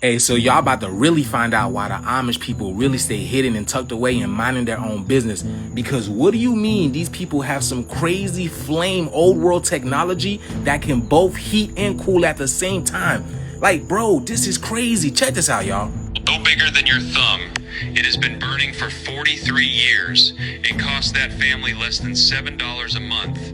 Hey, so y'all about to really find out why the Amish people really stay hidden and tucked away and minding their own business. Because what do you mean these people have some crazy flame old world technology that can both heat and cool at the same time? Like, bro, this is crazy. Check this out, y'all. No bigger than your thumb. It has been burning for 43 years. It costs that family less than $7 a month.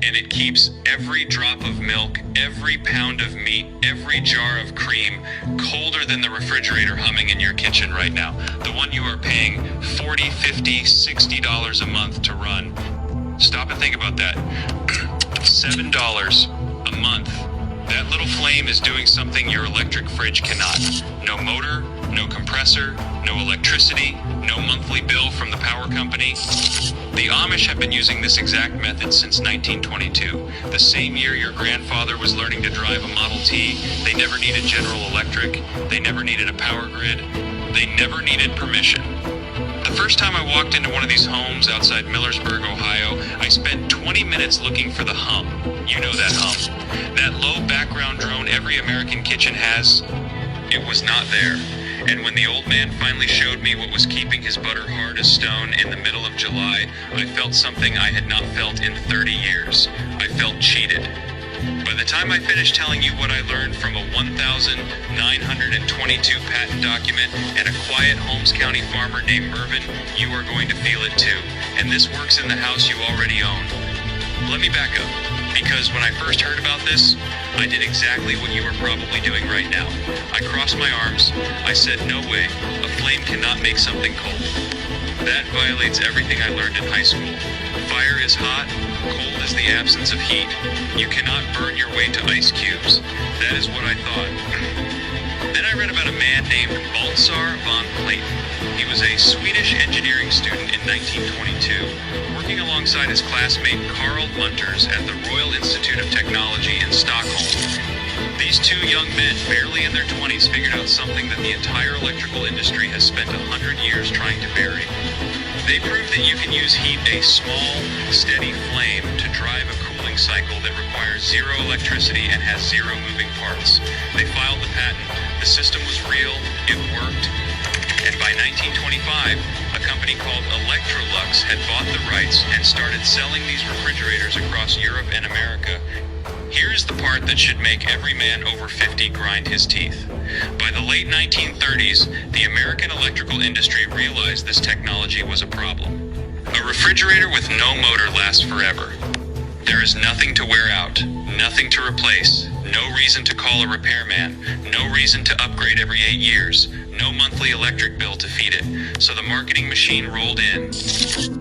And it keeps every drop of milk, every pound of meat, every jar of cream colder than the refrigerator humming in your kitchen right now. The one you are paying $40, $50, $60 a month to run. Stop and think about that. $7 a month. That little flame is doing something your electric fridge cannot. No motor, no compressor, no electricity, no monthly bill from the power company. The Amish have been using this exact method since 1922. The same year your grandfather was learning to drive a Model T. They never needed General Electric. They never needed a power grid. They never needed permission. The first time I walked into one of these homes outside Millersburg, Ohio, I spent 20 minutes looking for the hum. You know that hum. That low background drone every American kitchen has. It was not there. And when the old man finally showed me what was keeping his butter hard as stone in the middle of July, I felt something I had not felt in 30 years. I felt cheated. By the time I finished telling you what I learned from a 1,922 patent document and a quiet Holmes County farmer named Mervyn, you are going to feel it too. And this works in the house you already own. Let me back up, because when I first heard about this, I did exactly what you are probably doing right now. I crossed my arms. I said, no way, a flame cannot make something cold. That violates everything I learned in high school. Fire is hot, cold is the absence of heat. You cannot burn your way to ice cubes. That is what I thought. Then I read about a man named Baltzar von Platen. He was a Swedish engineering student in 1922, working alongside his classmate Karl Munters at the Royal Institute of Technology in Stockholm. These two young men, barely in their 20s, figured out something that the entire electrical industry has spent 100 years trying to bury. They proved that you can use heat, a small, steady flame, to drive a cooling cycle that requires zero electricity and has zero moving parts. They filed the patent. The system was real. It worked. And by 1925, a company called Electrolux had bought the rights and started selling these refrigerators across Europe and America. Here's the part that should make every man over 50 grind his teeth. By the late 1930s, the American electrical industry realized this technology was a problem. A refrigerator with no motor lasts forever. There is nothing to wear out, nothing to replace, no reason to call a repairman, no reason to upgrade every 8 years, no monthly electric bill to feed it. So the marketing machine rolled in.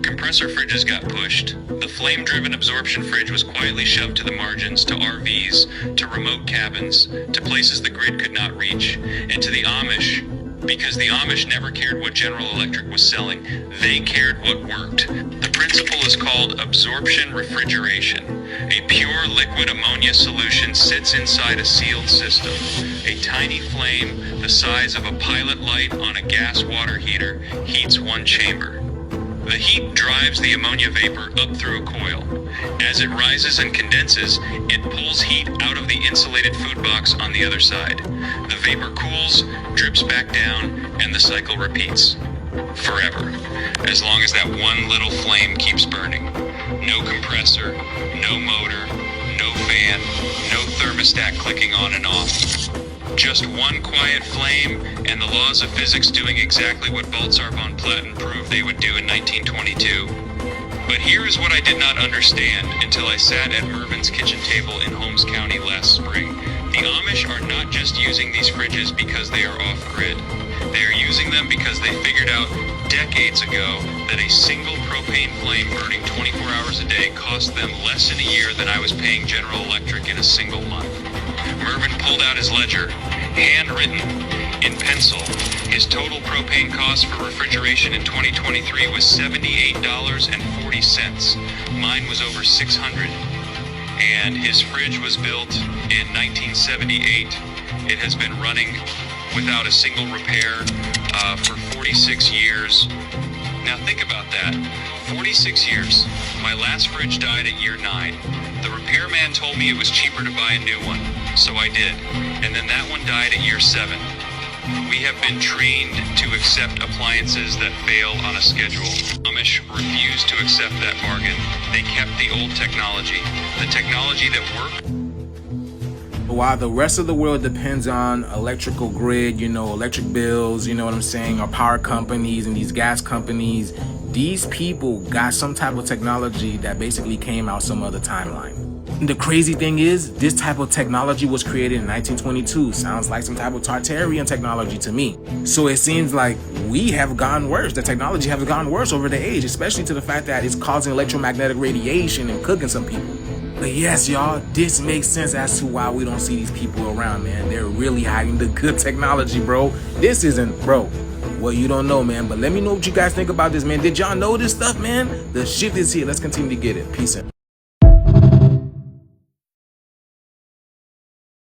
Compressor fridges got pushed. The flame-driven absorption fridge was quietly shoved to the margins, to RVs, to remote cabins, to places the grid could not reach, and to the Amish. Because the Amish never cared what General Electric was selling. They cared what worked. The principle is called absorption refrigeration. A pure liquid ammonia solution sits inside a sealed system. A tiny flame, the size of a pilot light on a gas water heater, heats one chamber. The heat drives the ammonia vapor up through a coil. As it rises and condenses, it pulls heat out of the insulated food box on the other side. The vapor cools, drips back down, and the cycle repeats. Forever. As long as that one little flame keeps burning. No compressor, no motor, no fan, no thermostat clicking on and off. Just one quiet flame, and the laws of physics doing exactly what Baltzar von Platen proved they would do in 1922. But here is what I did not understand until I sat at Mervyn's kitchen table in Holmes County last spring. The Amish are not just using these fridges because they are off-grid. They are using them because they figured out decades ago that a single propane flame burning 24 hours a day cost them less in a year than I was paying General Electric in a single month. Mervyn pulled out his ledger, handwritten, in pencil. His total propane cost for refrigeration in 2023 was $78.40. Mine was over $600. And his fridge was built in 1978. It has been running without a single repair for 46 years. Now think about that. 46 years. My last fridge died at year 9. The repairman told me it was cheaper to buy a new one, so I did. And then that one died at year 7. We have been trained to accept appliances that fail on a schedule. Amish refused to accept that bargain. They kept the old technology, the technology that worked. While the rest of the world depends on electrical grid, electric bills, you know what I'm saying, or power companies and these gas companies, these people got some type of technology that basically came out some other timeline. The crazy thing is, this type of technology was created in 1922. Sounds like some type of Tartarian technology to me. So it seems like we have gotten worse. The technology has gotten worse over the age, especially to the fact that it's causing electromagnetic radiation and cooking some people. But yes, y'all, this makes sense as to why we don't see these people around, man. They're really hiding the good technology, bro. This isn't, bro. Well, you don't know, man. But let me know what you guys think about this, man. Did y'all know this stuff, man? The shift is here. Let's continue to get it. Peace out.